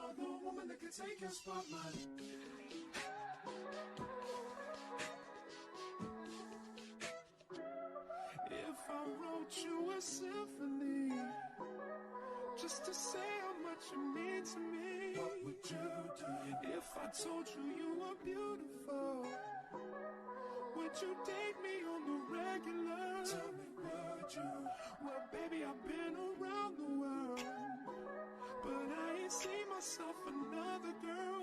another woman that can take your spotlight. If I wrote you a symphony, just to say how much you mean to me, what would you do? If I told you you were beautiful, would you date me on the regular? Tell me, would you? Well, baby, I've been around the world, but I ain't seen myself another girl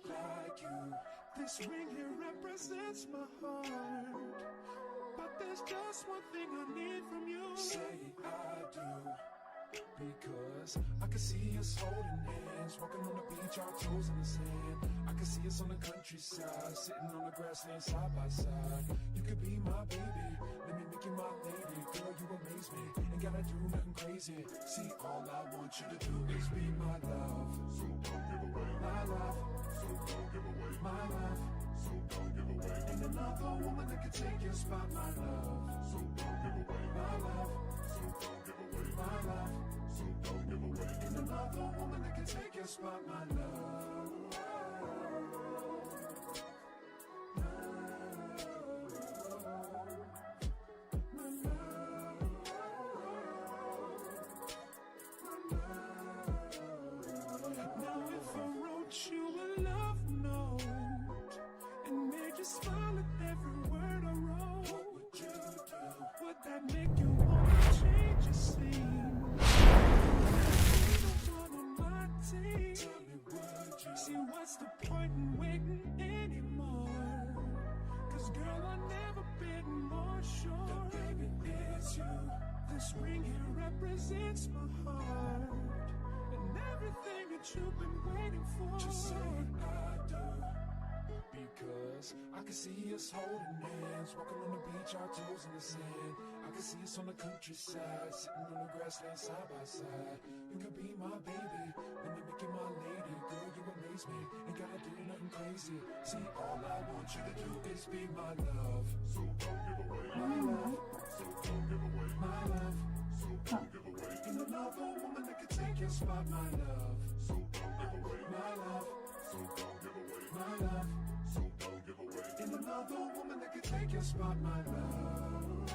like you. This ring here represents my heart, but there's just one thing I need from you. Say I do, because I can see us holding hands, walking on the beach, our toes in the sand. I can see us on the countryside, sitting on the grassland side by side. You could be my baby, let me make you my lady. Girl, you amaze me, ain't gotta do nothing crazy. See, all I want you to do is be my love. So don't give away my love. So don't give away my love. So don't give away. Ain't another woman that can take your spot, my love. So don't give away my love. So don't give away my love. So don't give away. Ain't another woman that can take your spot, my love. Now if I wrote you a love note and made you smile at every word I wrote, what would you do? Would that make you want to change your scene? Tell me, would you? See, what's the point in waiting anymore? Cause girl, I've never been more sure that baby, it's you. This ring here represents my heart, and everything that you've been waiting for. Just say I do, because I can see us holding hands, walking on the beach, our toes in the sand. I can see us on the countryside, sitting on the grassland side by side. You could be my baby, let me make you my lady. Girl, you amaze me, ain't gotta do nothing crazy. See, all I want you to do is be my love. So don't give away my love. So don't give away my love. So don't give away. Ain't another woman that can take your spot, my love. So don't give away my love. So don't give away my love. So don't give away. Ain't another woman that can take your spot, my love.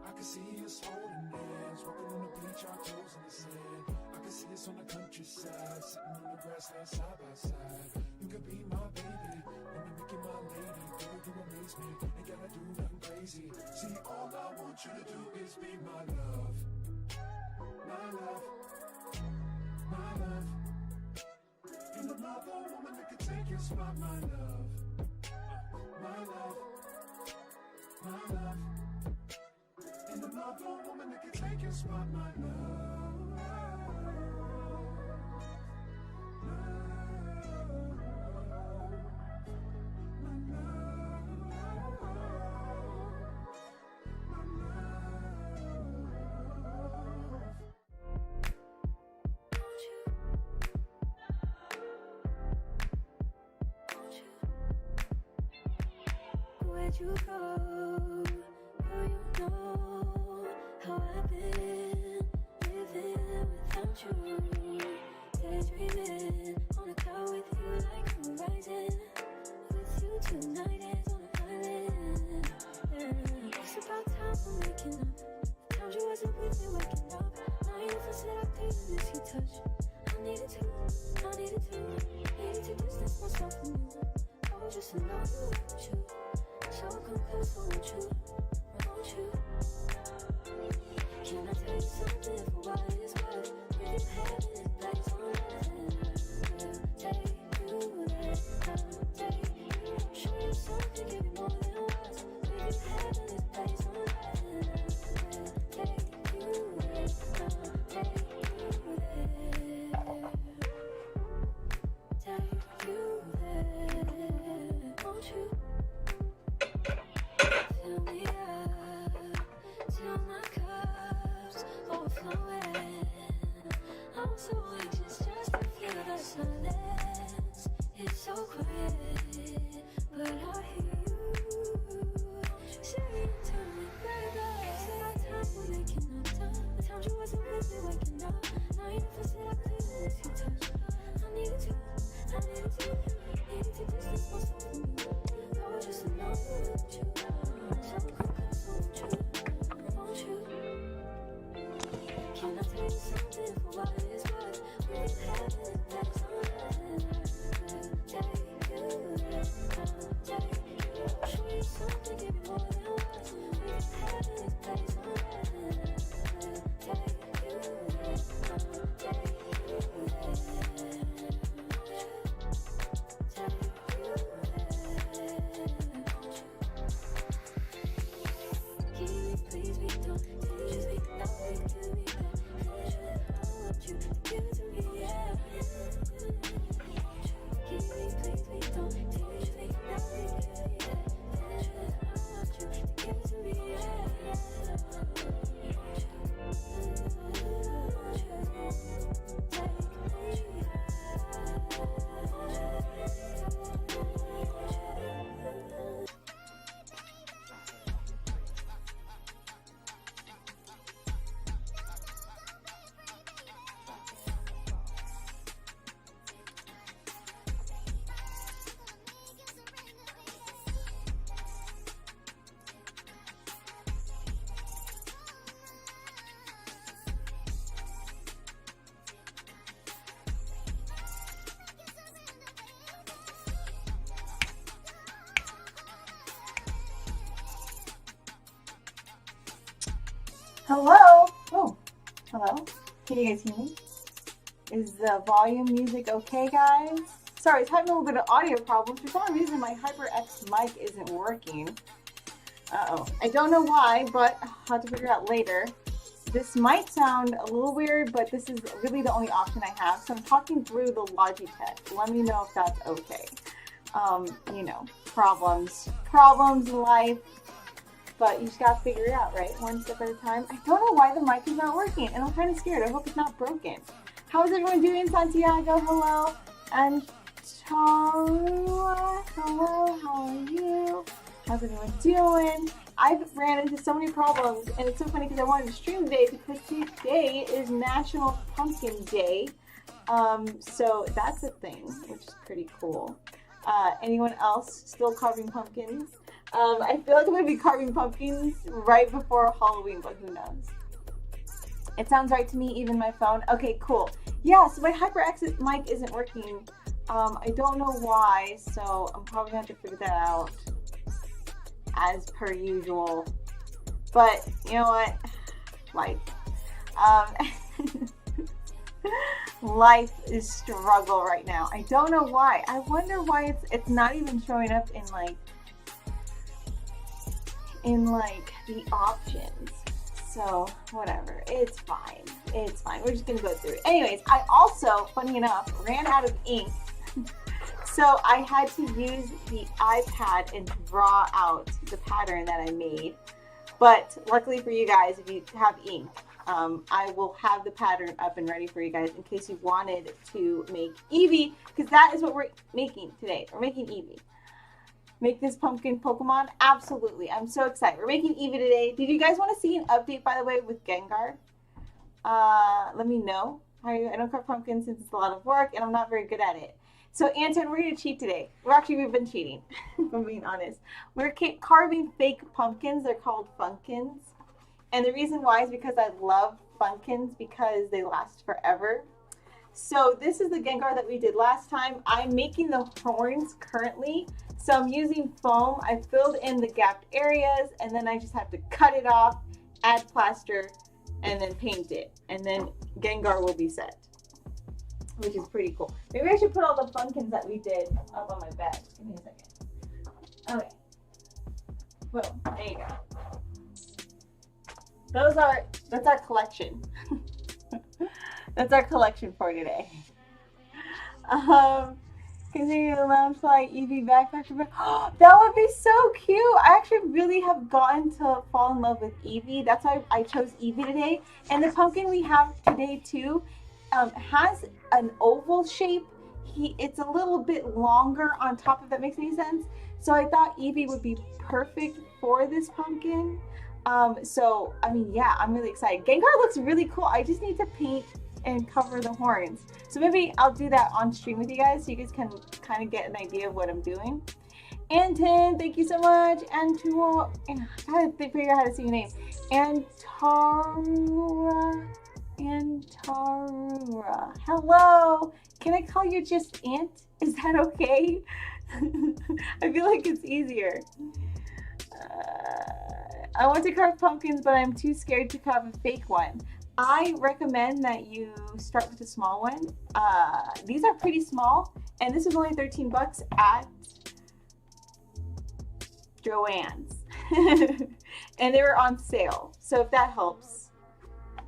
I can see us holding hands, walking on the beach, our toes in the sand. I can see us on the countryside, sitting on the grassland side by side. You could be my baby, let me make you my lady. Girl, you amaze me, ain't gotta do nothing crazy. See, all I want you to do is be my love. My love. My love. Ain't another woman that can take your spot, my love. My love. My love. Ain't another woman that can take your spot, my love. Where'd you go? Girl, you know how I've been living without you. Daydreaming on a cloud with you like horizon. With you tonight is on an island. Yeah. It's about time we're making up. Found you wasn't with me waking up. Now you said I couldn't miss your touch. I needed to distance myself from you. Oh, just to know you want you. So come close, I want you. Can I tell you something for what it's worth? If you have it, that's all I'm Hello? Oh, hello? Can you guys hear me? Is the volume music okay, guys? Sorry, it's having a little bit of audio problems. For some reason, my HyperX mic isn't working. Uh-oh. I don't know why, but I'll have to figure out later. This might sound a little weird, but this is really the only option I have. So I'm talking through the Logitech. Let me know if that's okay. You know, problems in life. But you just gotta figure it out, right? One step at a time. I don't know why the mic is not working, and I'm kind of scared. I hope it's not broken. How is everyone doing? Santiago, hello. And Tara, hello. How are you? How's everyone doing? I've ran into so many problems, and it's so funny because I wanted to stream today because today is National Pumpkin Day. So that's a thing, which is pretty cool. Anyone else still carving pumpkins? I feel like I'm going to be carving pumpkins right before Halloween, but who knows? It sounds right to me, even my phone. Okay, cool. Yeah, so my HyperX mic isn't working. I don't know why, so I'm probably going to have to figure that out as per usual. But, you know what? Life. Life is struggle right now. I don't know why. I wonder why it's not even showing up in the options. So whatever, it's fine. It's fine. We're just gonna go through it. Anyways, I also, funny enough, ran out of ink. So I had to use the iPad and draw out the pattern that I made. But luckily for you guys, if you have ink, I will have the pattern up and ready for you guys in case you wanted to make EEVEE, because that is what we're making today. We're making EEVEE. Make this pumpkin Pokemon? Absolutely. I'm so excited. We're making EEVEE today. Did you guys want to see an update, by the way, with Gengar? Let me know. I don't carve pumpkins since it's a lot of work and I'm not very good at it. So, Anton, we're going to cheat today. We've been cheating, if I'm being honest. We're carving fake pumpkins. They're called Funkins. And the reason why is because I love Funkins because they last forever. So this is the Gengar that we did last time. I'm making the horns currently. So I'm using foam. I filled in the gapped areas and then I just have to cut it off, add plaster, and then paint it. And then Gengar will be set, which is pretty cool. Maybe I should put all the Funkins that we did up on my bed. Give me a second. Okay. Boom. There you go. That's our collection. That's our collection for today. Continue the lounge fly EEVEE backpack. That would be so cute. I actually really have gotten to fall in love with EEVEE. That's why I chose EEVEE today. And the pumpkin we have today too has an oval shape. It's a little bit longer on top, if that makes any sense. So I thought EEVEE would be perfect for this pumpkin. So I mean, yeah, I'm really excited. Gengar looks really cool. I just need to paint and cover the horns. So maybe I'll do that on stream with you guys so you guys can kind of get an idea of what I'm doing. Anton, thank you so much. I gotta figure out how to say your name. Antara. Hello. Can I call you just Ant? Is that okay? I feel like it's easier. I want to carve pumpkins, but I'm too scared to carve a fake one. I recommend that you start with a small one. These are pretty small, and this is only 13 bucks at Joann's. And they were on sale. So if that helps,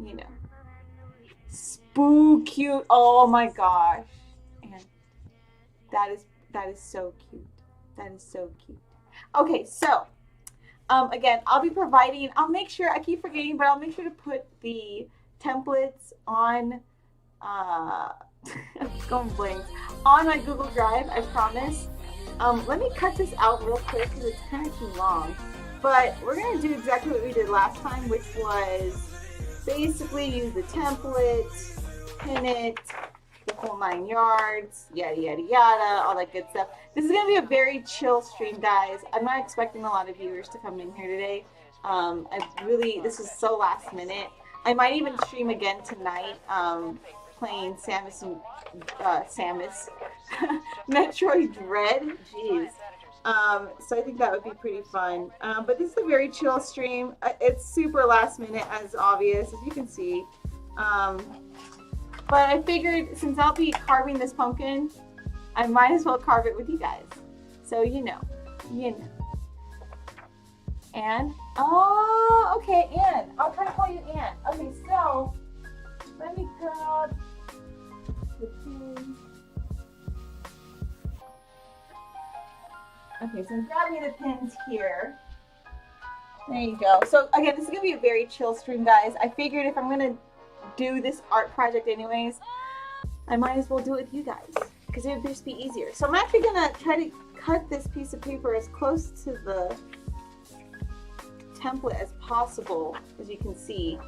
you know. Spoo cute. Oh my gosh. And that is so cute. That is so cute. Okay, so again, I'll be providing, I'll make sure, I keep forgetting, but I'll make sure to put the templates on, going blank, on my Google Drive, I promise. Let me cut this out real quick because it's kind of too long. But we're going to do exactly what we did last time, which was basically use the template, pin it, the whole 9 yards, yada, yada, yada, all that good stuff. This is going to be a very chill stream, guys. I'm not expecting a lot of viewers to come in here today. This was so last minute. I might even stream again tonight, playing Samus Metroid Dread. Jeez. So I think that would be pretty fun. But this is a very chill stream. It's super last minute, as obvious, as you can see. But I figured since I'll be carving this pumpkin, I might as well carve it with you guys. So you know. Anne? Oh, okay, Anne. I'll try to call you Anne. Okay, so let me grab the pin. Okay, so I'm grabbing the pins here. There you go. So again, this is gonna be a very chill stream, guys. I figured if I'm gonna do this art project anyways, I might as well do it with you guys because it would just be easier. So I'm actually gonna try to cut this piece of paper as close to the template as possible, as you can see.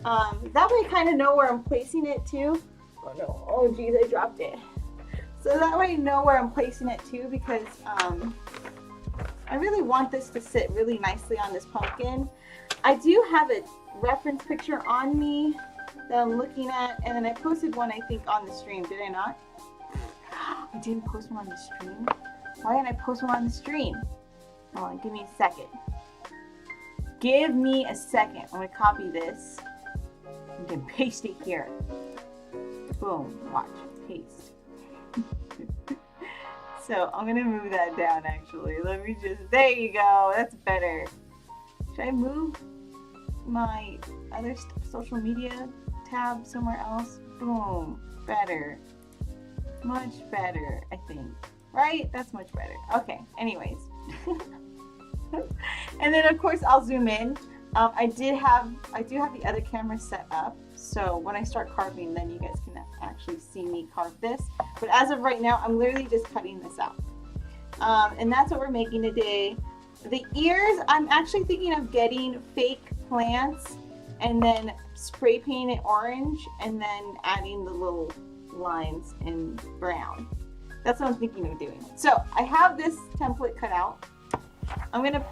That way I kind of know where I'm placing it too. Oh no, oh geez, I dropped it. So that way I know where I'm placing it too, because I really want this to sit really nicely on this pumpkin. I do have a reference picture on me that I'm looking at, and then I posted one I think on the stream, did I not? I didn't post one on the stream? Why didn't I post one on the stream? Hold on, give me a second. Give me a second. I'm gonna copy this and then paste it here. Boom, watch, paste. So I'm gonna move that down actually. Let me just, there you go, that's better. Should I move my other social media tab somewhere else? Boom, better. Much better, I think. Right? That's much better. Okay, anyways. And then of course I'll zoom in. I do have the other camera set up, so when I start carving, then you guys can actually see me carve this. But as of right now, I'm literally just cutting this out. And that's what we're making today. The ears, I'm actually thinking of getting fake plants and then spray paint it orange and then adding the little lines in brown. That's what I'm thinking of doing. So I have this template cut out. I'm gonna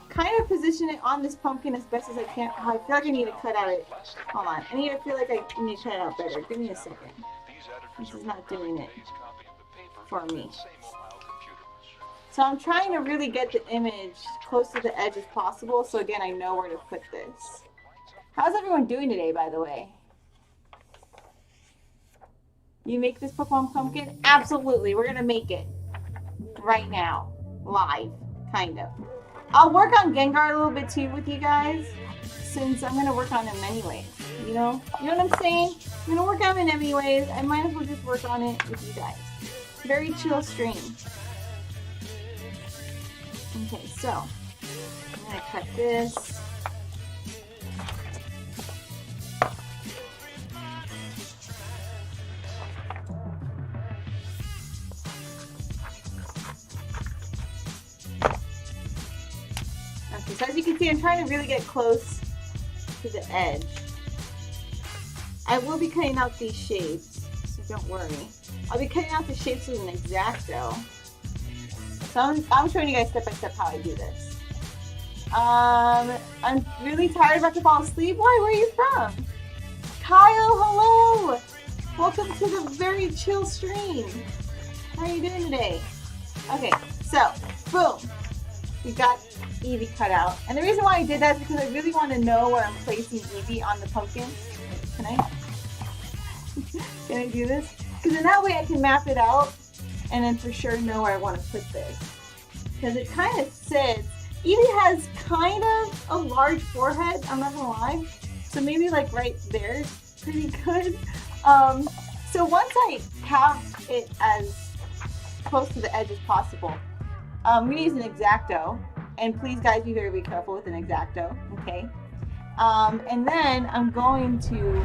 kind of position it on this pumpkin as best as I can. Oh, I feel like I need to cut out it. Hold on. I need to feel like I need to cut it out better. Give me a second. This is not doing it for me. So I'm trying to really get the image close to the edge as possible. So again, I know where to put this. How's everyone doing today, by the way? You make this Pokemon pumpkin? Absolutely. We're going to make it right now. Live, kind of. I'll work on Gengar a little bit too with you guys, since I'm going to work on him anyways, you know? You know what I'm saying? I'm going to work on him anyways. I might as well just work on it with you guys. Very chill stream. Okay, so I'm going to cut this. So as you can see, I'm trying to really get close to the edge. I will be cutting out these shapes, so don't worry. I'll be cutting out the shapes with an X-Acto. So I'm showing you guys step by step how I do this. I'm really tired, about to fall asleep. Why? Where are you from? Kyle, hello! Welcome to the very chill stream. How are you doing today? Okay, so, boom. We got EEVEE cut out. And the reason why I did that is because I really want to know where I'm placing EEVEE on the pumpkin. Can I? Can I do this? Because in that way I can map it out and then for sure know where I want to put this. Because it kind of sits. EEVEE has kind of a large forehead, I'm not going to lie. So maybe like right there is pretty good. So once I have it as close to the edge as possible, I'm going to use an X-Acto, and please guys be very careful with an X-Acto, okay? And then I'm going to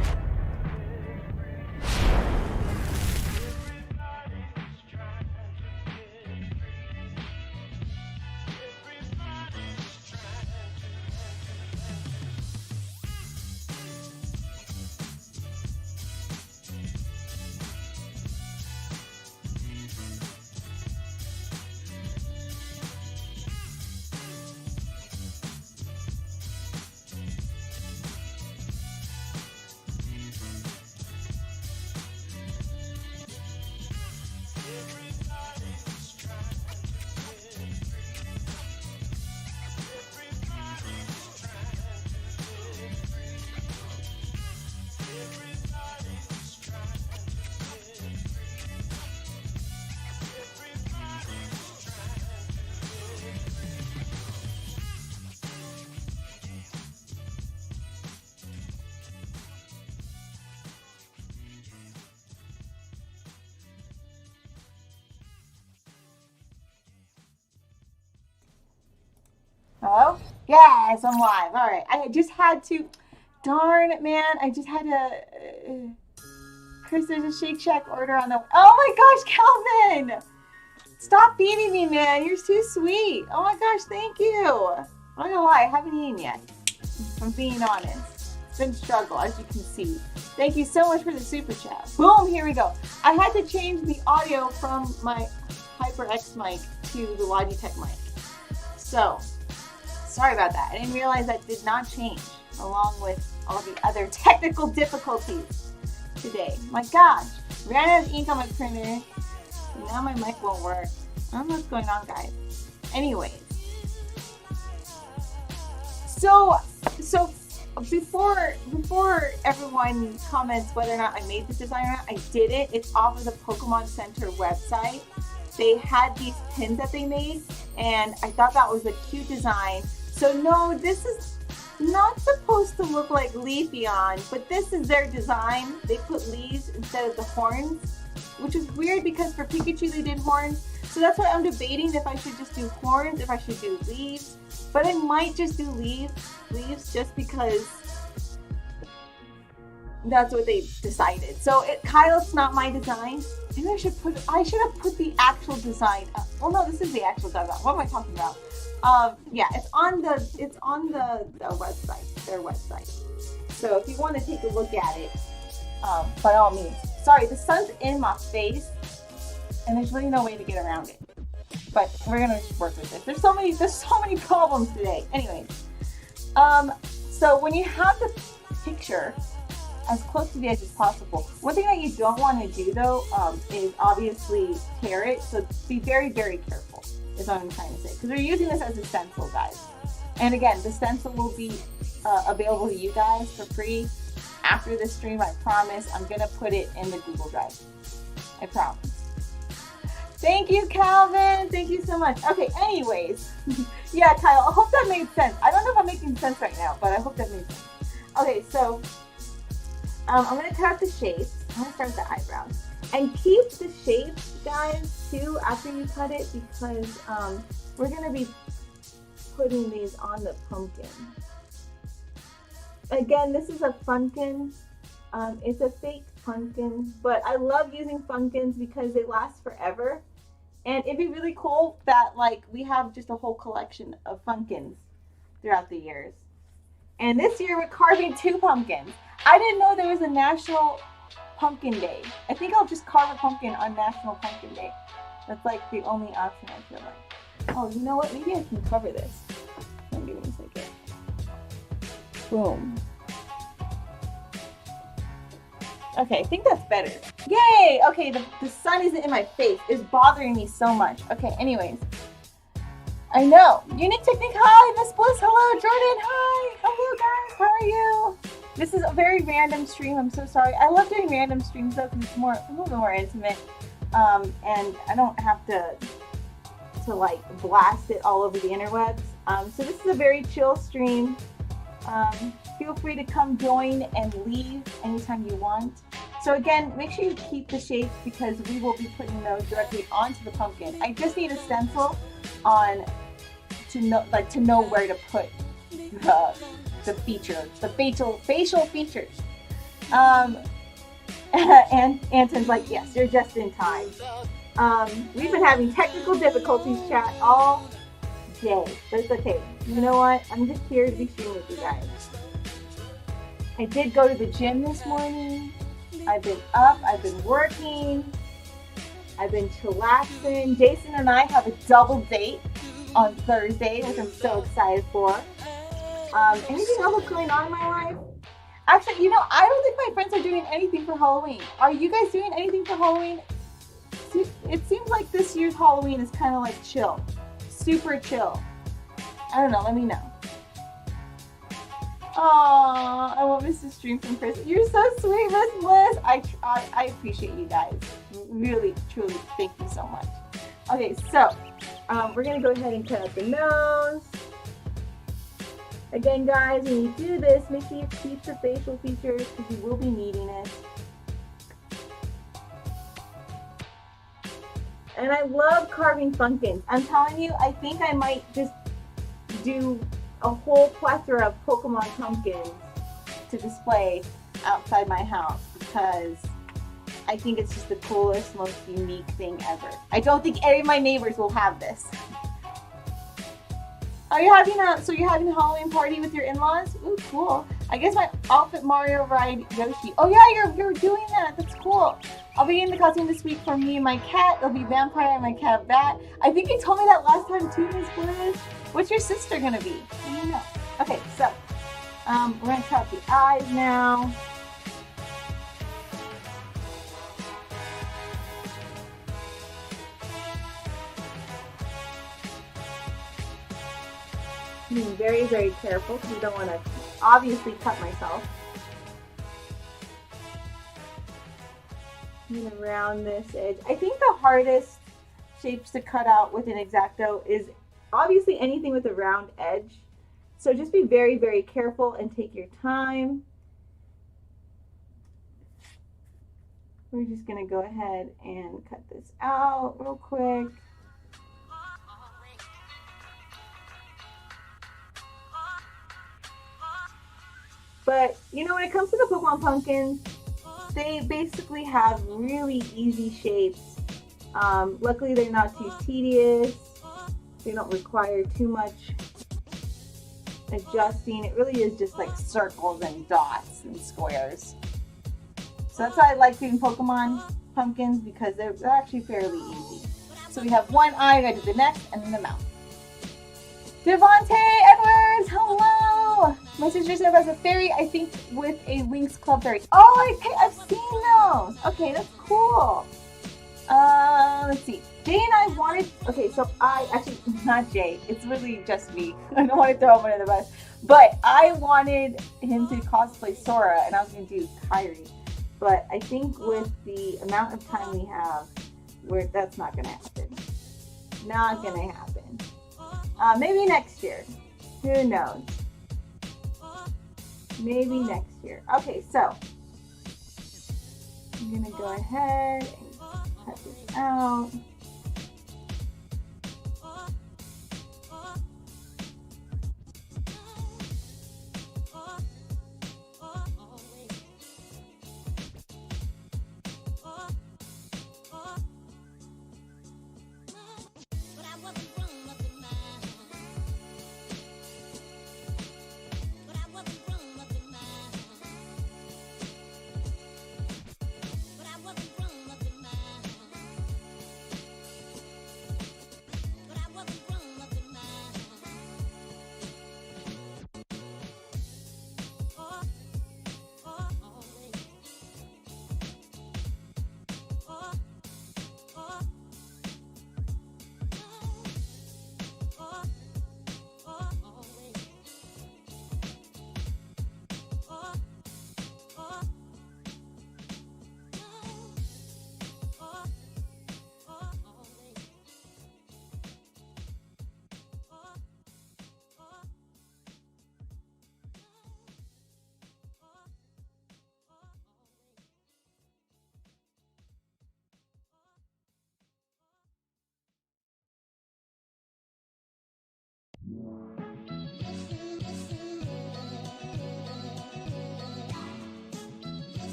Yes, I'm live. All right. I just had to, darn it, man. I just had to, Chris, there's a Shake Shack order on the, oh my gosh, Calvin. Stop feeding me, man. You're too sweet. Oh my gosh, thank you. I'm not gonna lie, I haven't eaten yet. If I'm being honest. It's been a struggle, as you can see. Thank you so much for the super chat. Boom, here we go. I had to change the audio from my HyperX mic to the Logitech mic. So, sorry about that. I didn't realize that did not change, along with all the other technical difficulties today. My gosh, ran out of ink on my printer. Now my mic won't work. I don't know what's going on, guys. Anyways. So before everyone comments whether or not I made this design or not, I did it. It's off of the Pokemon Center website. They had these pins that they made, and I thought that was a cute design. So no, this is not supposed to look like Leafeon, but this is their design. They put leaves instead of the horns, which is weird because for Pikachu they did horns. So that's why I'm debating if I should just do horns, if I should do leaves. But I might just do leaves just because that's what they decided. So Kyle, it's not my design. Maybe I should have put the actual design up. Well, no, this is the actual design. What am I talking about? Yeah, it's on the website, their website. So if you want to take a look at it, by all means. Sorry, the sun's in my face, and there's really no way to get around it. But we're gonna work with this. There's so many problems today. Anyways, so when you have the picture as close to the edge as possible, one thing that you don't want to do though is obviously tear it. So be very, very careful. Is what I'm trying to say, because we're using this as a stencil, guys. And again, the stencil will be available to you guys for free after this stream. I promise. I'm gonna put it in the Google Drive. I promise. Thank you, Calvin. Thank you so much. Okay, anyways. Yeah, Kyle, I hope that made sense. I don't know if I'm making sense right now, but I hope that made sense. Okay, so I'm going to cut out the shapes. I'm going to start with the eyebrows. And keep the shapes, guys, too, after you cut it, because we're going to be putting these on the pumpkin. Again, this is a Funkin. It's a fake pumpkin, but I love using pumpkins because they last forever. And it'd be really cool that like we have just a whole collection of pumpkins throughout the years. And this year we're carving 2 pumpkins. I didn't know there was a National Pumpkin Day. I think I'll just carve a pumpkin on National Pumpkin Day. That's like the only option I feel like. Oh, you know what? Maybe I can cover this. Give me a second. Boom. Okay, I think that's better. Yay! Okay, the sun isn't in my face. It's bothering me so much. Okay, anyways. I know. Unique Technique, hi! Miss Bliss, hello! Jordan, hi! Hello, guys! How are you? This is a very random stream. I'm so sorry. I love doing random streams, though, because it's a little bit more intimate. And I don't have to like, blast it all over the interwebs. So this is a very chill stream. Feel free to come join and leave anytime you want. So again, make sure you keep the shapes because we will be putting those directly onto the pumpkin. I just need a stencil on to know where to put the feature, the facial features. And Anton's like, yes, you're just in time. We've been having technical difficulties, chat, all day, but it's okay. You know what? I'm just here to be streaming with you guys. I did go to the gym this morning. I've been up, I've been working, I've been chillaxing. Jason and I have a double date on Thursday, which I'm so excited for. Anything else going on in my life? Actually, you know, I don't think my friends are doing anything for Halloween. Are you guys doing anything for Halloween? It seems like this year's Halloween is kind of like chill. Super chill. I don't know, let me know. Aww, I won't miss the stream from Chris. You're so sweet, Miss Bliss. I appreciate you guys. Really, truly, thank you so much. Okay, so we're gonna go ahead and cut out the nose. Again, guys, when you do this, make sure you keep the facial features because you will be needing it. And I love carving pumpkins. I'm telling you, I think I might just do a whole plethora of Pokemon pumpkins to display outside my house because I think it's just the coolest, most unique thing ever. I don't think any of my neighbors will have this. Are you having so you're having a Halloween party with your in-laws? Ooh, cool. I guess my outfit Mario ride Yoshi. Oh yeah, you're doing that. That's cool. I'll be in the costume this week for me and my cat. It'll be vampire and my cat bat. I think you told me that last time too, Miss Bliss. What's your sister gonna be? I don't know. Okay, so we're gonna cut the eyes now. Being very, very careful because we don't want to obviously cut myself. I'm gonna round this edge. I think the hardest shapes to cut out with an X-Acto is obviously anything with a round edge. So just be very, very careful and take your time. We're just gonna go ahead and cut this out real quick. But, you know, when it comes to the Pokemon pumpkins, they basically have really easy shapes. Luckily, they're not too tedious. They don't require too much adjusting. It really is just like circles and dots and squares. So that's why I like doing Pokemon pumpkins because they're actually fairly easy. So we have one eye, I did the next, and then the mouth. Devontae Edwards, hello! My sister served as a fairy, I think, with a Winx Club fairy. Oh, I've seen those. Okay, that's cool. Let's see. Jay and I wanted. Okay, so I actually not Jay. It's really just me. I don't want to throw him under the bus, but I wanted him to cosplay Sora, and I was going to do Kairi. But I think with the amount of time we have, that's not going to happen. Not going to happen. Maybe next year. Who knows? Maybe next year. Okay, so I'm gonna go ahead and cut this out.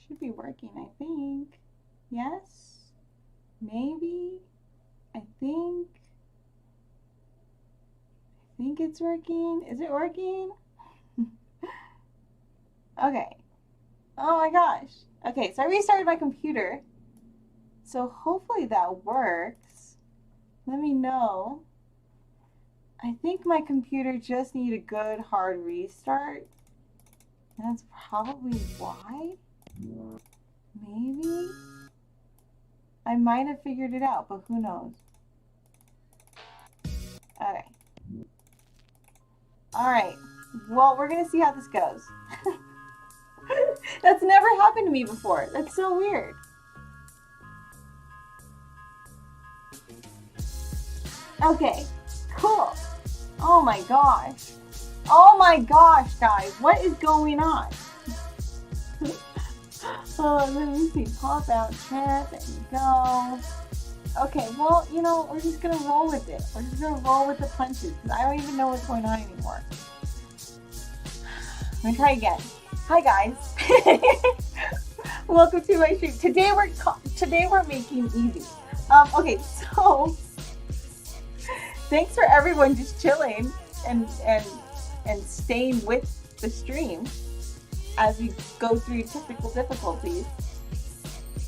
Should be working, I think. Yes? Maybe? I think it's working. Is it working? Okay. Oh my gosh. Okay, so I restarted my computer. So hopefully that works. Let me know. I think my computer just needs a good hard restart. That's probably why. Maybe. I might have figured it out, but who knows? Okay. Alright. Well, we're gonna see how this goes. That's never happened to me before. That's so weird. Okay, cool. Oh my gosh. Oh my gosh, guys. What is going on? Oh, let me see. Pop out trap. There you go. Okay, well, you know, we're just gonna roll with it. We're just gonna roll with the punches because I don't even know what's going on anymore. Let me try again. Hi guys. Welcome to my stream. Today we're making EEVEE. Okay, so thanks for everyone just chilling and staying with the stream as we go through technical difficulties.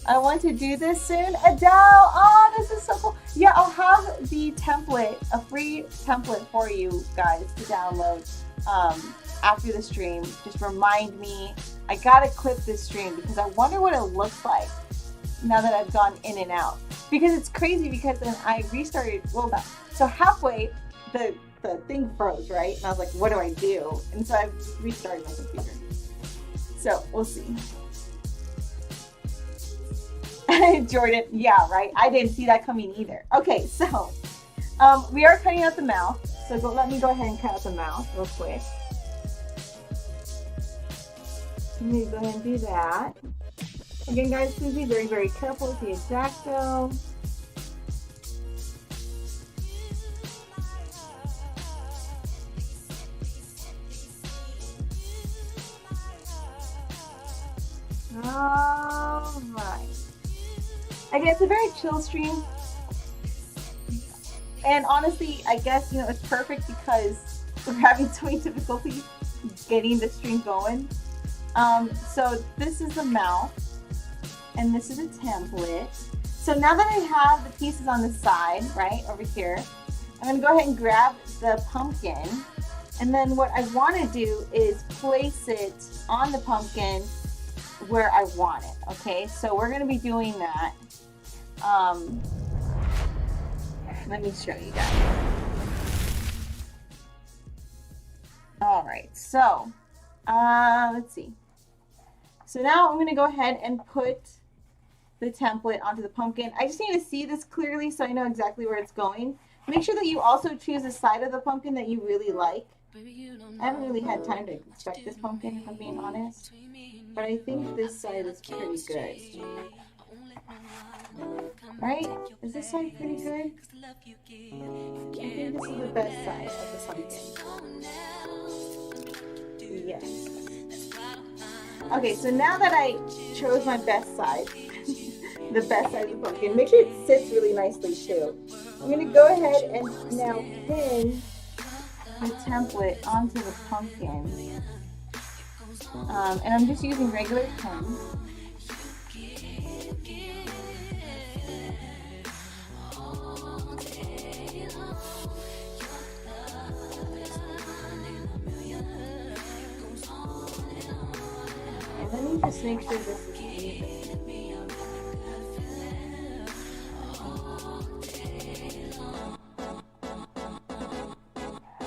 I want to do this soon. Adele, oh, this is so cool. Yeah, I'll have the template, a free template for you guys to download after the stream. Just remind me. I gotta clip this stream because I wonder what it looks like now that I've gone in and out. Because it's crazy because then I restarted, well, so halfway the thing froze, right? And I was like, what do I do? And so I restarted my computer. So we'll see. Jordan, yeah, right? I didn't see that coming either. Okay, so we are cutting out the mouth. So let me go ahead and cut out the mouth real quick. Let me go ahead and do that. Again, guys, please be very, very careful with the X-Acto. All right. Again, it's a very chill stream. And honestly, I guess, you know, it's perfect because we're having so many difficulties getting the stream going. So this is the mouth, and this is a template. So now that I have the pieces on the side, right, over here, I'm gonna go ahead and grab the pumpkin. And then what I wanna do is place it on the pumpkin where I want it, okay? So we're gonna be doing that. Let me show you guys. All right, so let's see. So now I'm going to go ahead and put the template onto the pumpkin. I just need to see this clearly so I know exactly where it's going. Make sure that you also choose a side of the pumpkin that you really like. I haven't really had time to inspect this pumpkin, if I'm being honest. But I think this side is pretty good. Right? Is this side pretty good? I think this is the best side of the pumpkin. Yes. Okay, so now that I chose my best side, the best side of the pumpkin, make sure it sits really nicely too. I'm going to go ahead and now pin the template onto the pumpkin. And I'm just using regular pins. And let me just make sure this is even.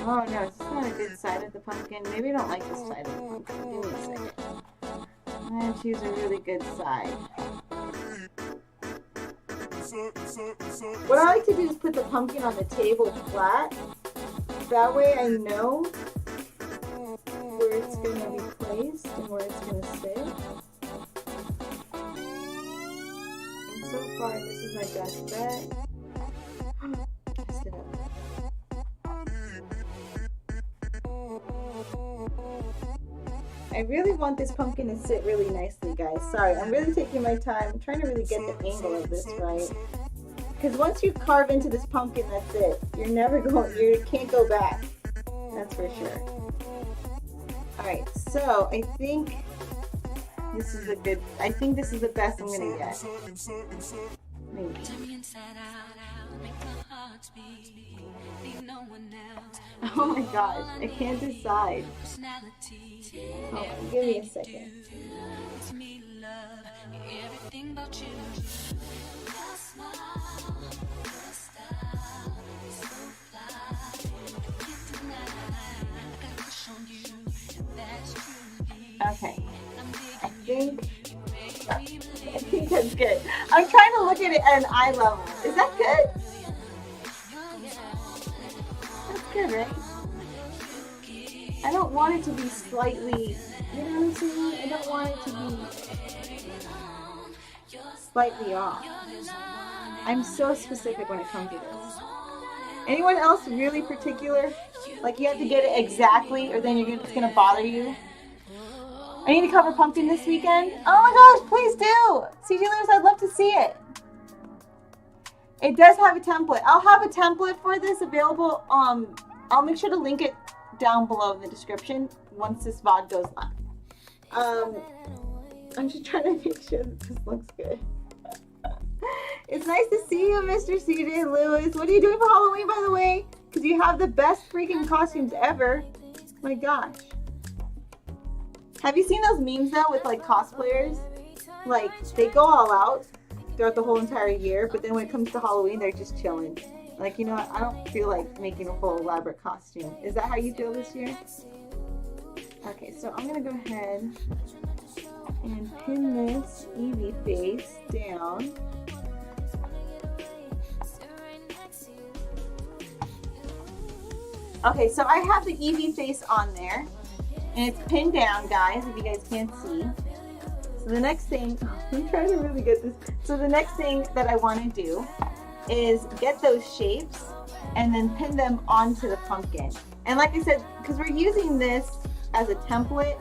Oh no, it's not a good side of the pumpkin. Maybe I don't like this side of the pumpkin. Give me a second. I'm going to choose a really good side. What I like to do is put the pumpkin on the table flat. That way I know where it's going to be placed and where it's going to sit. And so far, this is my best bet. I really want this pumpkin to sit really nicely, guys. Sorry, I'm really taking my time. I'm trying to really get the angle of this right. Because once you carve into this pumpkin, that's it. You're never going, you can't go back. That's for sure. Alright, so I think this is a good, I think this is the best I'm going to get. Maybe. Oh my gosh, I can't decide. Oh, give me a second. Okay, I think that's good. I'm trying to look at it at an eye level. Is that good? That's good, right? I don't want it to be slightly, you know what I'm saying? I don't want it to be slightly off. I'm so specific when it comes to this. Anyone else really particular? Like you have to get it exactly or then it's going to bother you? I need to cover pumpkin this weekend. Oh my gosh, please do. CJ Lewis, I'd love to see it. It does have a template. I'll have a template for this available. I'll make sure to link it down below in the description once this VOD goes live. I'm just trying to make sure that this looks good. It's nice to see you, Mr. CJ Lewis. What are you doing for Halloween, by the way? Because you have the best freaking costumes ever. My gosh. Have you seen those memes though with like cosplayers? Like they go all out throughout the whole entire year, but then when it comes to Halloween, they're just chilling. Like, you know what? I don't feel like making a full elaborate costume. Is that how you feel this year? Okay, so I'm gonna go ahead and pin this EEVEE face down. Okay, so I have the EEVEE face on there. And it's pinned down, guys, if you guys can't see. So the next thing, I'm trying to really get this. So the next thing that I want to do is get those shapes and then pin them onto the pumpkin. And like I said, because we're using this as a template,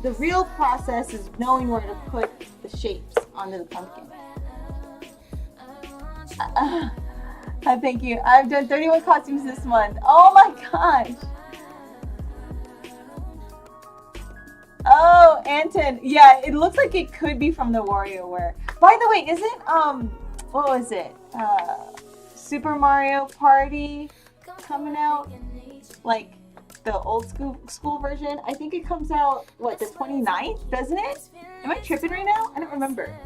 the real process is knowing where to put the shapes onto the pumpkin. Thank you. I've done 31 costumes this month. Oh my gosh. Oh, Anton. Yeah, it looks like it could be from the 𝘓𝘬𝘀𝘬. By the way, isn't, what was it? Super Mario Party coming out? Like, the old school version? I think it comes out, what, the 29th? Doesn't it? Am I tripping right now? I don't remember.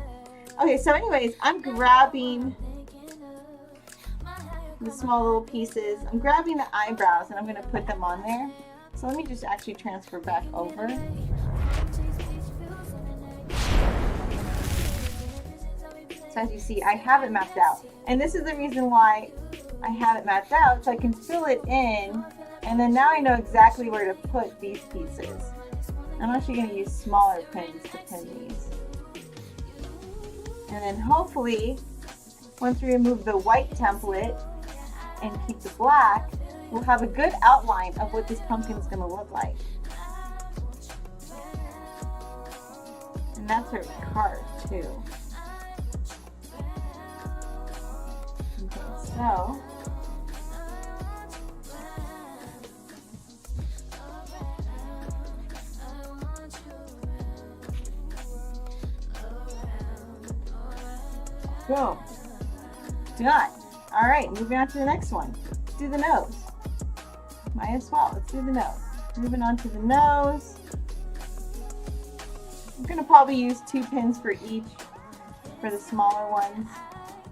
Okay, so anyways, I'm grabbing the small little pieces. I'm grabbing the eyebrows and I'm going to put them on there. So let me just actually transfer back over. So as you see, I have it mapped out. And this is the reason why I have it mapped out, so I can fill it in. And then now I know exactly where to put these pieces. I'm actually going to use smaller pins to pin these. And then hopefully, once we remove the white template and keep the black, we'll have a good outline of what this pumpkin is going to look like. And that's her card too. Okay, so boom. Done. All right, moving on to the next one. Let's do the nose. Might as well. Let's do the nose. Moving on to the nose. I'm going to probably use 2 pins for each for the smaller ones.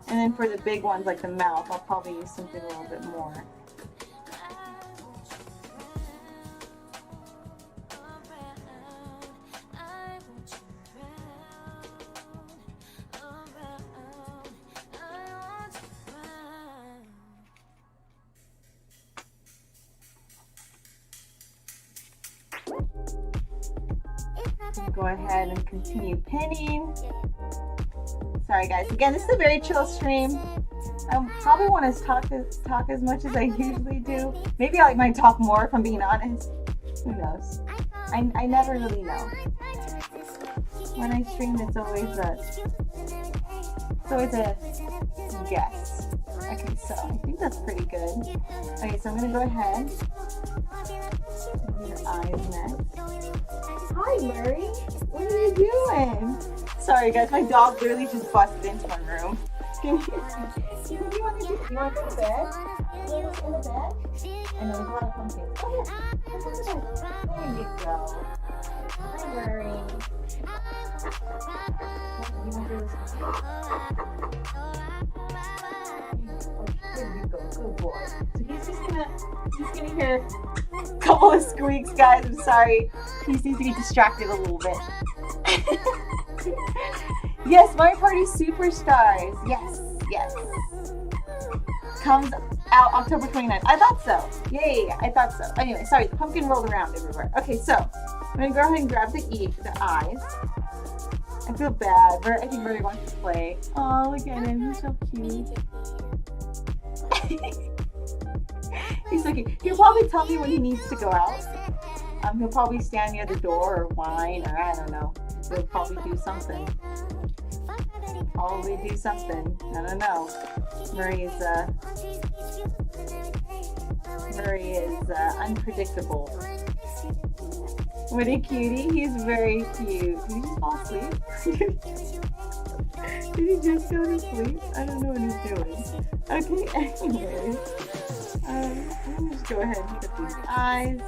And then for the big ones, like the mouth, I'll probably use something a little bit more. Go ahead and continue pinning. Sorry guys, again, this is a very chill stream. I probably want to talk as much as I usually do. Maybe I might talk more if I'm being honest. Who knows? I never really know. When I stream, it's always a guess. Okay, so I think that's pretty good. Okay, so I'm gonna go ahead. Do your eyes next. Hi, Murray. What are you doing? Sorry, guys. My dog literally just busted into my room. Can you? What do you want to do? You want to go to bed? You want to go to bed? I know there's a lot of pumpkins. Go ahead. Let's go to bed. There you go. Hi, Murray. You want to do this? There you go, good boy. So he's gonna hear a couple of squeaks, guys. I'm sorry. He just needs to get distracted a little bit. Yes, Mario Party Superstars. Yes, yes. Comes out October 29th. I thought so. Yeah, I thought so. Anyway, sorry, the pumpkin rolled around everywhere. Okay, so I'm gonna go ahead and grab the eyes. I feel bad. I think Murray wants to play. Oh, look at him. He's so cute. He's so cute. He'll probably tell me when he needs to go out. He'll probably stand near the door or whine or I don't know. He'll probably do something. Probably do something. I don't know. Murray is unpredictable. What a cutie. He's very cute. Did he just fall asleep? Did he just go to sleep? I don't know what he's doing. Okay, anyways. Let me just go ahead and pick up these eyes.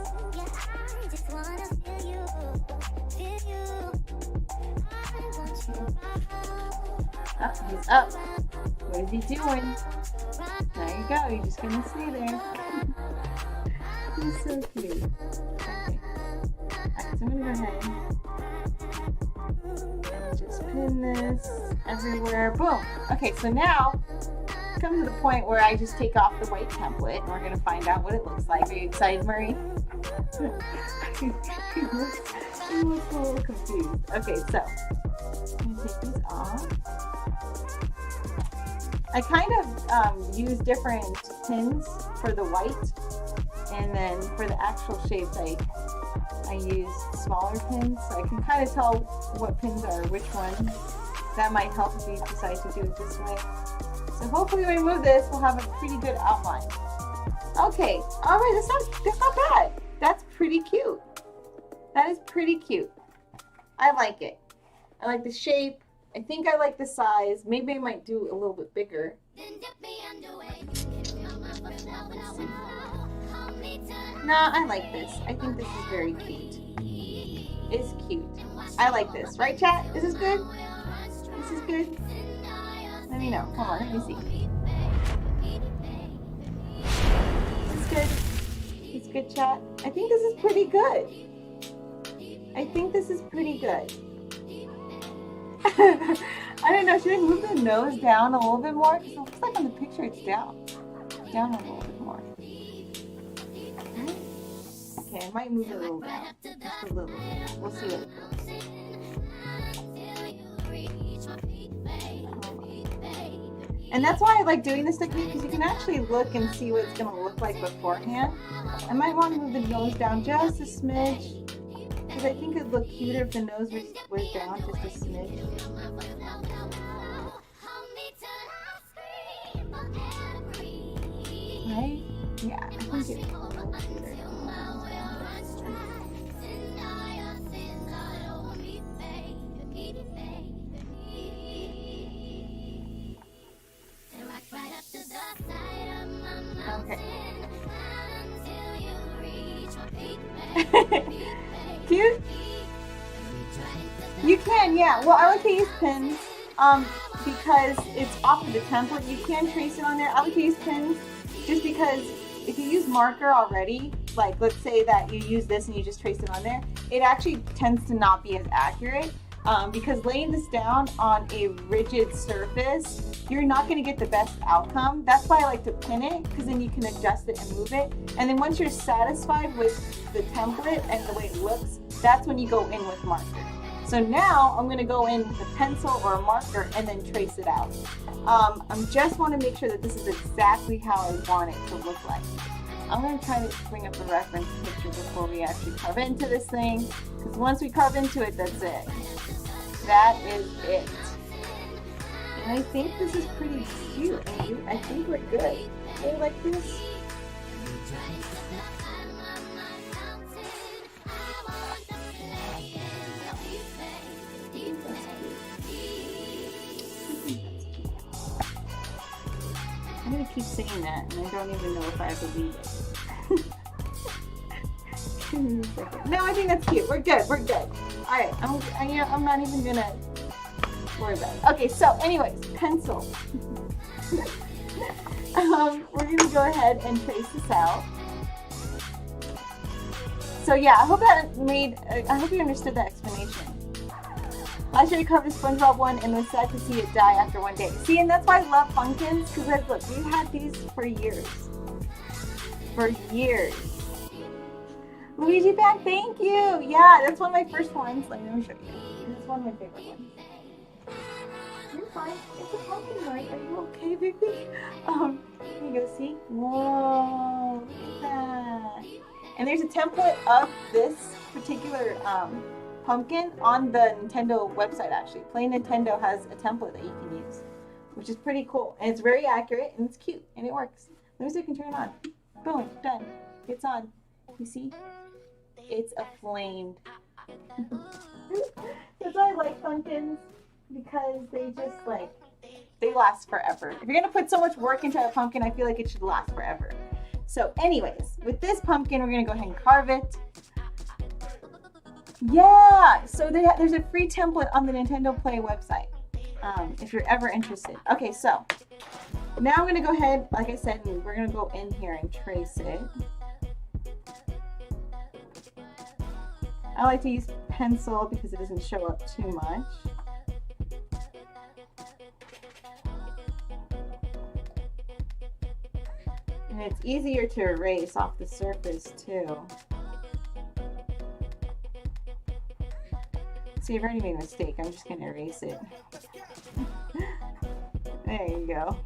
Up, he's up. What is he doing? There you go. You're just gonna stay there. He's so cute. Okay. Alright, so I'm gonna go ahead and just pin this everywhere. Boom. Okay, so now it's come to the point where I just take off the white template and we're gonna find out what it looks like. Are you excited, Murray? He looks a little confused. Okay, so I'm gonna take these off. I kind of use different pins for the white, and then for the actual shapes I use smaller pins, so I can kind of tell what pins are which ones. That might help if you decide to do it this way. So hopefully when we move this, we'll have a pretty good outline. Okay, all right, that's not bad. That's pretty cute. That is pretty cute. I like it. I like the shape. I think I like the size. Maybe I might do a little bit bigger. Nah, I like this. I think this is very cute. It's cute. I like this. Right, chat? Is this good? This is good? Let me know. Hold on, let me see. It's good. It's good, chat. I think this is pretty good. I think this is pretty good. I don't know, should I move the nose down a little bit more? Because it looks like on the picture it's down. Down a little bit more. Okay, I might move it a little down. Just a little bit. We'll see what it goes. And that's why I like doing this technique, because you can actually look and see what it's going to look like beforehand. I might want to move the nose down just a smidge. Because I think it'd look cuter if the nose was down just a smidge. Right? Yeah, I think it's a little cuter. Okay. Cute? You can, yeah. Well, I like to use pins because it's off of the template. You can trace it on there. I like to use pins just because if you use marker already, like let's say that you use this and you just trace it on there, it actually tends to not be as accurate because laying this down on a rigid surface, you're not going to get the best outcome. That's why I like to pin it, because then you can adjust it and move it. And then once you're satisfied with the template and the way it looks, that's when you go in with marker. So now I'm going to go in with a pencil or a marker and then trace it out. I just want to make sure that this is exactly how I want it to look like. I'm going to try to bring up a reference picture before we actually carve into this thing. Because once we carve into it, that's it. That is it. And I think this is pretty cute. I think we're good. Do you like this? I'm gonna keep saying that, and I don't even know if I believe it. No, I think that's cute. We're good. We're good. All right. I'm not even gonna worry about it. Okay. So, anyways, pencil. We're gonna go ahead and trace this out. So yeah, I hope you understood that explanation. Last year I carved a SpongeBob one and was sad to see it die after one day. See, and that's why I love Funkins, because look, we've had these for years. For years. Luigi bag, thank you! Yeah, that's one of my first ones. Let me show you. This is one of my favorite ones. You're fine. It's a pumpkin, right? Are you okay, baby? Here you go, see? Whoa, look at that. And there's a template of this particular pumpkin on the Nintendo website, actually. Plain Nintendo has a template that you can use, which is pretty cool. And it's very accurate, and it's cute, and it works. Let me see if I can turn it on. Boom, done. It's on. You see? It's a flamed. That's why I like pumpkins, because they just like, they last forever. If you're gonna put so much work into a pumpkin, I feel like it should last forever. So anyways, with this pumpkin, we're gonna go ahead and carve it. Yeah, so there's a free template on the Nintendo Play website, if you're ever interested. Okay, so now I'm gonna go ahead, like I said, and we're gonna go in here and trace it. I like to use pencil because it doesn't show up too much. And it's easier to erase off the surface too. See, I've already made a mistake. I'm just going to erase it. There you go.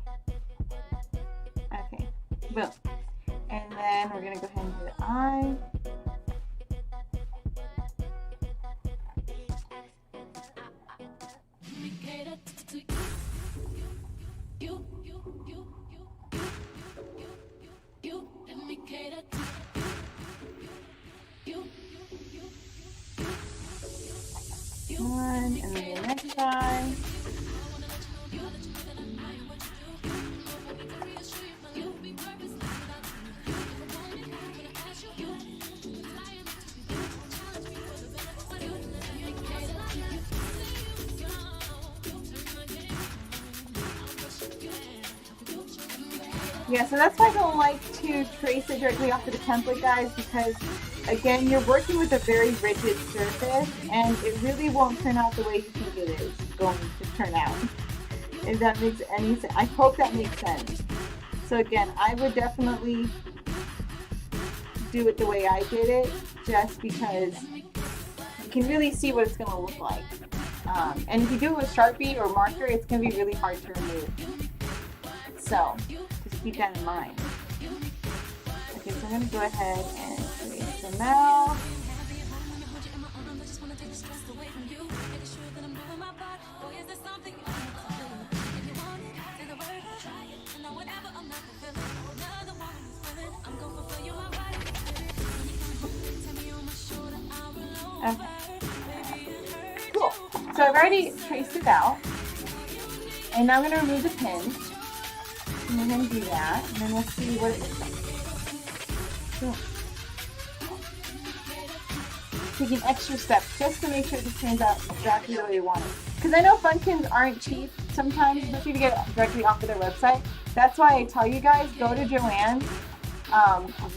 Okay, boom. And then we're going to go ahead and do the eye. One, and then the next eye. Yeah, so that's why I don't like to trace it directly off of the template, guys, because again, you're working with a very rigid surface, and it really won't turn out the way you think it is going to turn out. If that makes any sense. I hope that makes sense. So again, I would definitely do it the way I did it, just because you can really see what it's going to look like. And if you do it with Sharpie or marker, it's going to be really hard to remove. So just keep that in mind. Okay, so I'm going to go ahead and trace them out. Okay. Cool. So I've already traced it out. And now I'm going to remove the pins. And we're going to do that. And then we'll see what it looks like. Cool. Taking extra steps just to make sure this turns out exactly the way you want it. Because I know Funkins aren't cheap sometimes, especially to get directly off of their website. That's why I tell you guys, go to Joann's.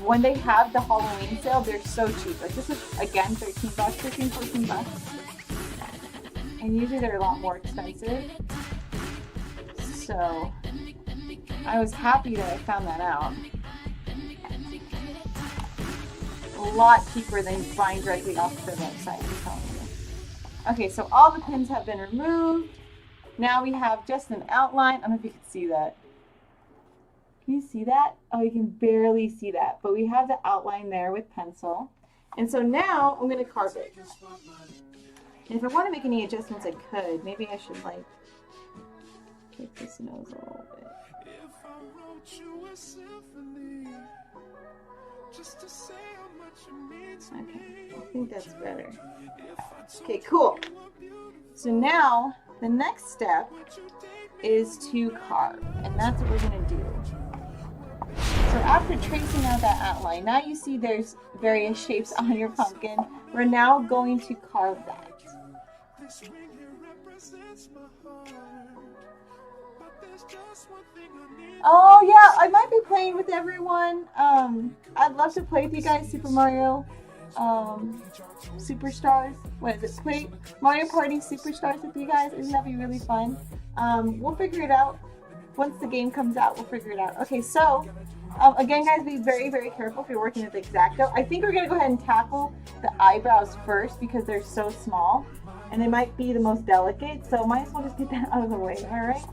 When they have the Halloween sale, they're so cheap. Like this is, again, 13 bucks, 13, 14 bucks. And usually they're a lot more expensive. So I was happy that I found that out. A lot cheaper than buying directly off their website, I'm telling you. Okay, so all the pins have been removed. Now we have just an outline. I don't know if you can see that. Can you see that? Oh, you can barely see that, but we have the outline there with pencil. And so now I'm going to carve it. And if I want to make any adjustments, I could. Maybe I should like kick this nose a little bit. If I wrote you a symphony, just to say how much it means to Okay, me. I think that's better. If I told Okay, cool. you were beautiful, So now the next step would you take me? is to carve, and that's what we're going to do. So after tracing out that outline, now you see there's various shapes on your pumpkin. We're now going to carve that. This ring here represents my heart, but there's just one thing I need. Oh yeah, I might be playing with everyone. I'd love to play with you guys Super Mario Superstars. What is it? Play Mario Party Superstars with you guys. Isn't that be really fun? We'll figure it out. Once the game comes out, we'll figure it out. Okay, so again, guys, be very, very careful if you're working with X-Acto. I think we're gonna go ahead and tackle the eyebrows first because they're so small and they might be the most delicate. So might as well just get that out of the way. All right.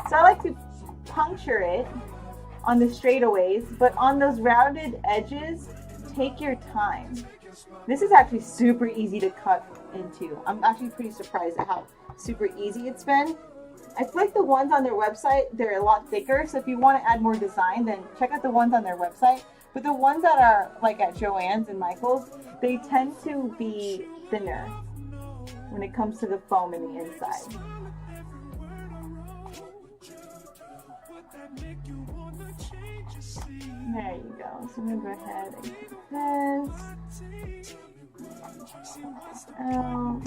So I like to puncture it on the straightaways, but on those rounded edges, take your time. This is actually super easy to cut into. I'm actually pretty surprised at how super easy it's been. I feel like the ones on their website, they're a lot thicker, so if you want to add more design, then check out the ones on their website. But the ones that are like at Joann's and Michael's, they tend to be thinner when it comes to the foam in the inside. There you go. So I'm going to go ahead and take this. Out.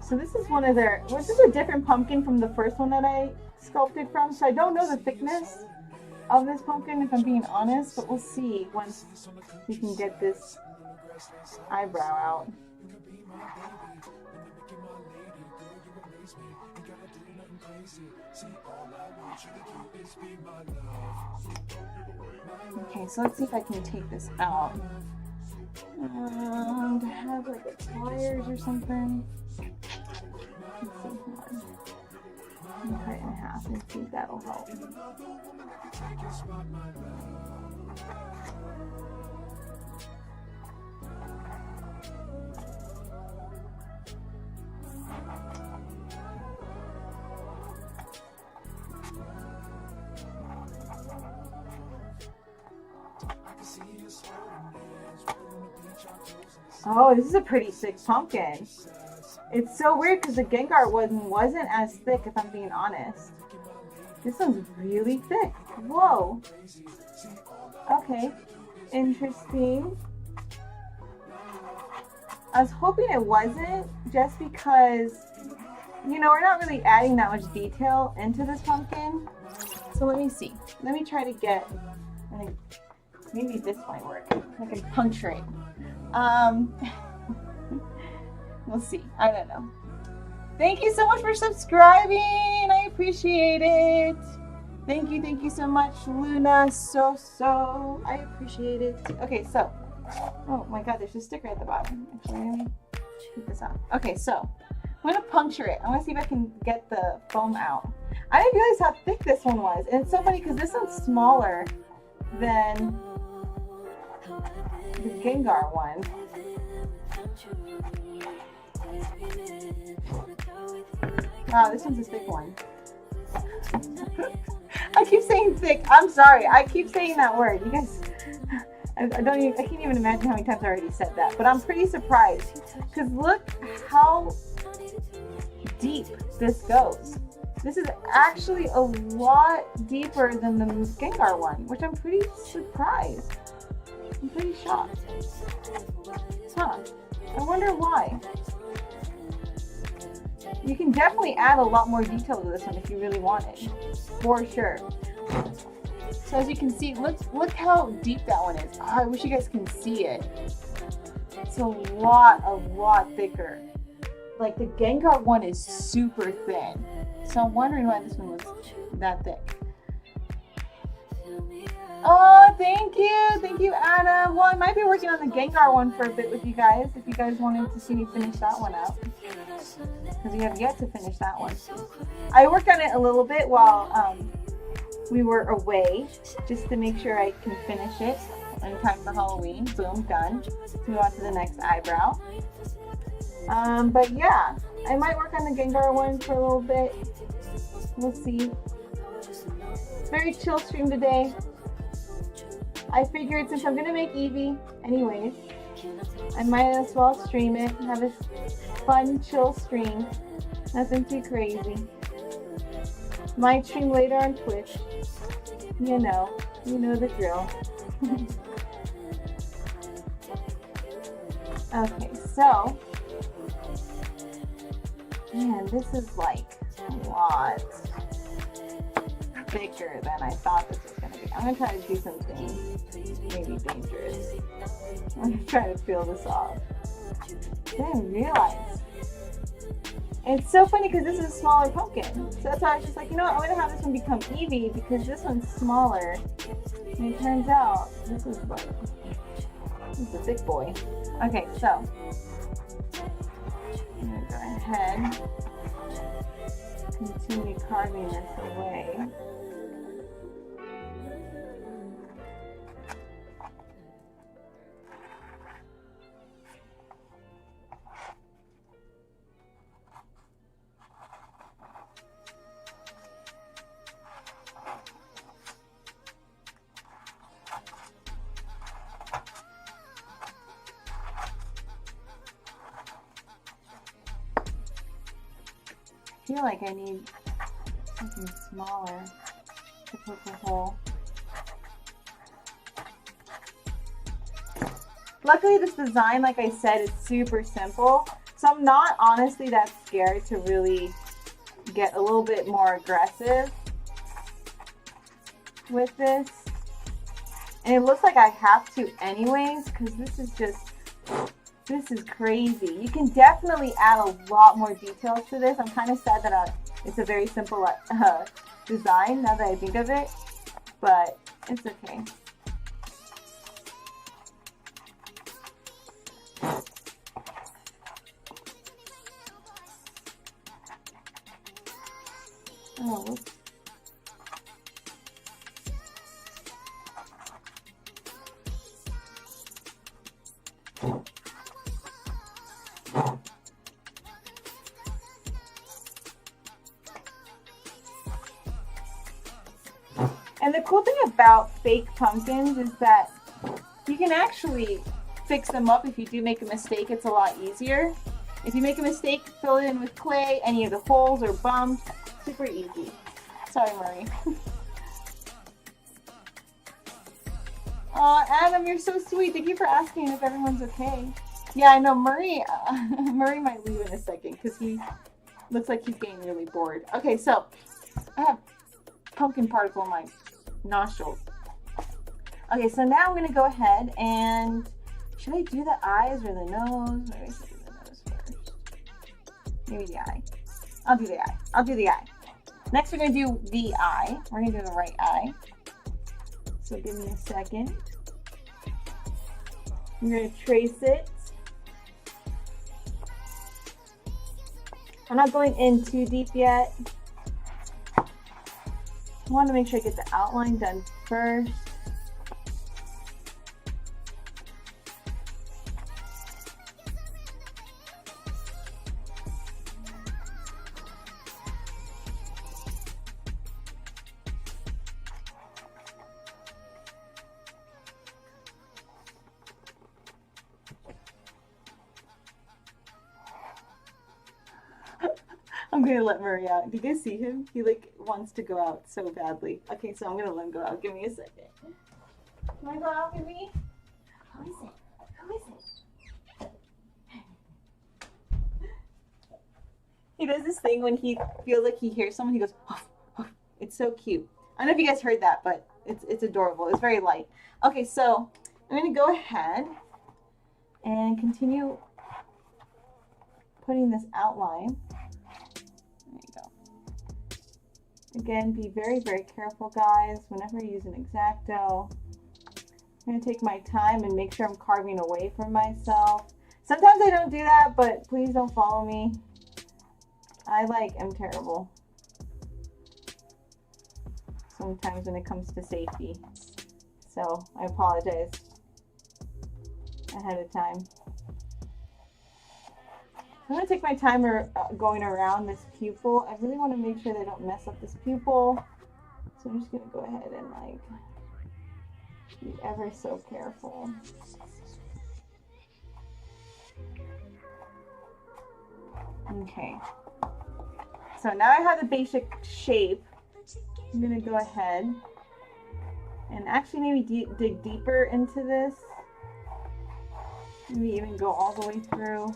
So this is one of their, this is a different pumpkin from the first one that I sculpted from. So I don't know the thickness of this pumpkin if I'm being honest, but we'll see once we can get this eyebrow out. Okay, so let's see if I can take this out. Do I have like a pliers or something? Let's see, hold on. I'm gonna cut it in half and see if that'll help. Oh, this is a pretty thick pumpkin. It's so weird because the Gengar one wasn't as thick, if I'm being honest. This one's really thick. Whoa. Okay. Interesting. I was hoping it wasn't, just because, you know, we're not really adding that much detail into this pumpkin. So let me see. Let me try to get, maybe this might work. I can puncture it. We'll see. I don't know. Thank you so much for subscribing. I appreciate it. Thank you so much, Luna. So I appreciate it. Okay, so, oh my God, there's a sticker at the bottom. Actually, let me take this out. Okay, so I'm gonna puncture it. I want to see if I can get the foam out. I didn't realize how thick this one was, and it's so funny because this one's smaller than the Gengar one. Wow, this one's a thick one. I keep saying thick. I'm sorry. I keep saying that word. You guys, I can't even imagine how many times I already said that. But I'm pretty surprised because look how deep this goes. This is actually a lot deeper than the Gengar one, which I'm pretty surprised. I'm pretty shocked. Huh. I wonder why. You can definitely add a lot more detail to this one if you really want it. For sure. So as you can see, look how deep that one is. Oh, I wish you guys can see it. It's a lot thicker. Like the Gengar one is super thin. So I'm wondering why this one was that thick. Oh, thank you, Adam. Well, I might be working on the Gengar one for a bit with you guys, if you guys wanted to see me finish that one up. Because we have yet to finish that one. I worked on it a little bit while we were away, just to make sure I can finish it in time for Halloween. Boom, done. Move on to the next eyebrow. But yeah, I might work on the Gengar one for a little bit. We'll see. Very chill stream today. I figured since I'm gonna make EEVEE anyways, I might as well stream it and have a fun, chill stream. Nothing too crazy. Might stream later on Twitch. You know the drill. Okay, so, man, this is like a lot thicker than I thought this was going to be. I'm going to try to do something maybe dangerous. I'm going to try to peel this off. Didn't realize. It's so funny because this is a smaller pumpkin. So that's why I was just like, you know what, I'm going to have this one become EEVEE because this one's smaller. And it turns out this is a big boy. Okay, so I'm going to go ahead, continue carving this away. I feel like I need something smaller to poke a hole. Luckily this design, like I said, is super simple. So I'm not honestly that scared to really get a little bit more aggressive with this. And it looks like I have to anyways, because this is crazy. You can definitely add a lot more details to this. I'm kind of sad that it's a very simple design now that I think of it, but it's okay. Oh, whoops. And the cool thing about fake pumpkins is that you can actually fix them up if you do make a mistake. It's a lot easier. If you make a mistake, fill it in with clay, any of the holes or bumps. Super easy. Sorry, Murray. Aw, Adam, you're so sweet. Thank you for asking if everyone's okay. Yeah, I know Murray. Murray might leave in a second because he looks like he's getting really bored. Okay, so I have pumpkin particle in my nostrils. Okay, so now I'm gonna go ahead and should I do the eyes or the nose? Maybe I should do the nose first. Maybe the eye. I'll do the eye. I'll do the eye. Next, we're gonna do the eye. We're gonna do the right eye. So give me a second. I'm gonna trace it. I'm not going in too deep yet. I want to make sure I get the outline done first. I'm gonna let Murray out. Do you guys see him? He like wants to go out so badly. Okay, so I'm gonna let him go out. Give me a second. Can I go out with me? Who is it? Who is it? He does this thing when he feels like he hears someone. He goes, "Huff, huff." It's so cute. I don't know if you guys heard that, but it's adorable. It's very light. Okay, so I'm gonna go ahead and continue putting this outline. There you go. Again, be very, very careful, guys, whenever you use an X-Acto. I'm going to take my time and make sure I'm carving away from myself. Sometimes I don't do that, but please don't follow me. I am terrible sometimes when it comes to safety. So I apologize ahead of time. I'm going to take my time going around this pupil. I really want to make sure they don't mess up this pupil. So I'm just going to go ahead and be ever so careful. Okay. So now I have the basic shape. I'm going to go ahead and actually maybe dig deeper into this. Maybe even go all the way through.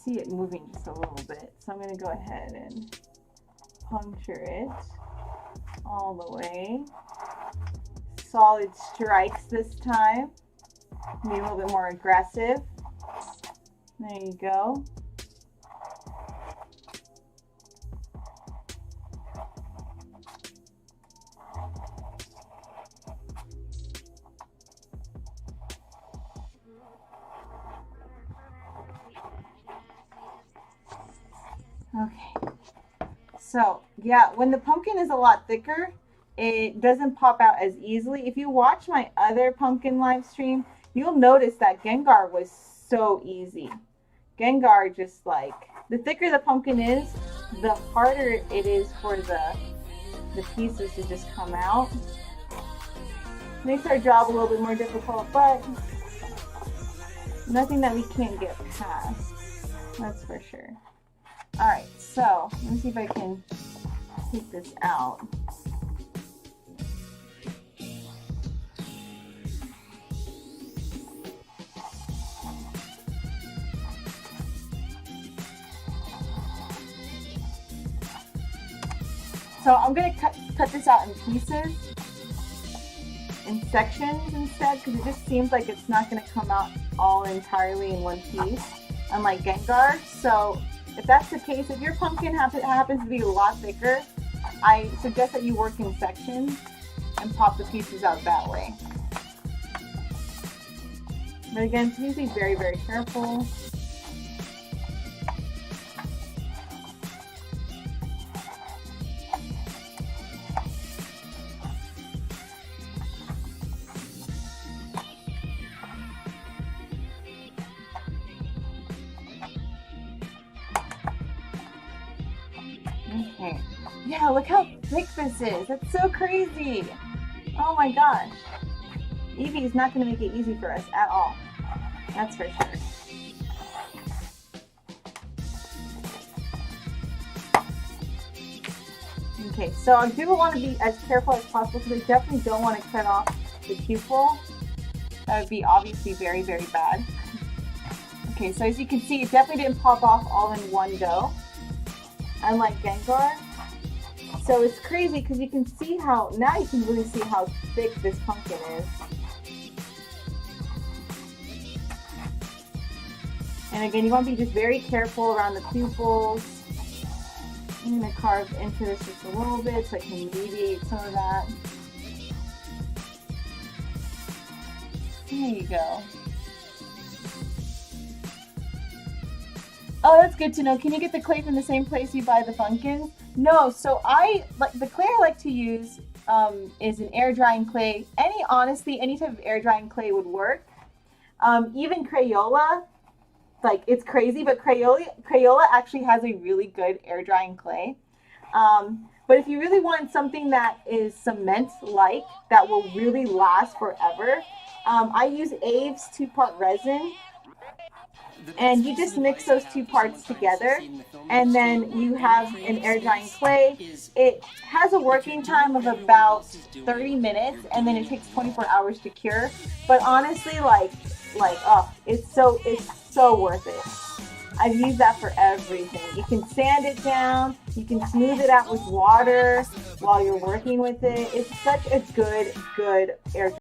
See it moving just a little bit. So I'm going to go ahead and puncture it all the way. Solid strikes this time. Be a little bit more aggressive. There you go. Okay. So, yeah, when the pumpkin is a lot thicker, it doesn't pop out as easily. If you watch my other pumpkin live stream, you'll notice that Gengar was so easy. Gengar just the thicker the pumpkin is, the harder it is for the pieces to just come out. Makes our job a little bit more difficult, but nothing that we can't get past. That's for sure. Alright, so let me see if I can take this out. So I'm going to cut this out in pieces, in sections instead, because it just seems like it's not going to come out all entirely in one piece, unlike Gengar. So if that's the case, if your pumpkin happens to be a lot thicker, I suggest that you work in sections and pop the pieces out that way. But again, please be very, very careful. Okay. Yeah, look how thick this is. That's so crazy. Oh my gosh. EEVEE is not going to make it easy for us at all. That's for sure. Okay, so I do want to be as careful as possible because I definitely don't want to cut off the pupil. That would be obviously very, very bad. Okay, so as you can see, it definitely didn't pop off all in one go, unlike Gengar. So it's crazy because you can see how, now you can really see how thick this pumpkin is. And again, you want to be just very careful around the pupils. I'm going to carve into this just a little bit so I can alleviate some of that. There you go. Oh, that's good to know. Can you get the clay from the same place you buy the Funkin? No, so the clay I like to use is an air drying clay. Honestly, any type of air drying clay would work. Even Crayola, it's crazy, but Crayola actually has a really good air drying clay. But if you really want something that is cement-like, that will really last forever, I use EEVEE's 2-part resin. And you just mix those 2 parts together, and then you have an air drying clay. It has a working time of about 30 minutes, and then it takes 24 hours to cure. But honestly, it's so worth it. I've used that for everything. You can sand it down. You can smooth it out with water while you're working with it. It's such a good airdrop.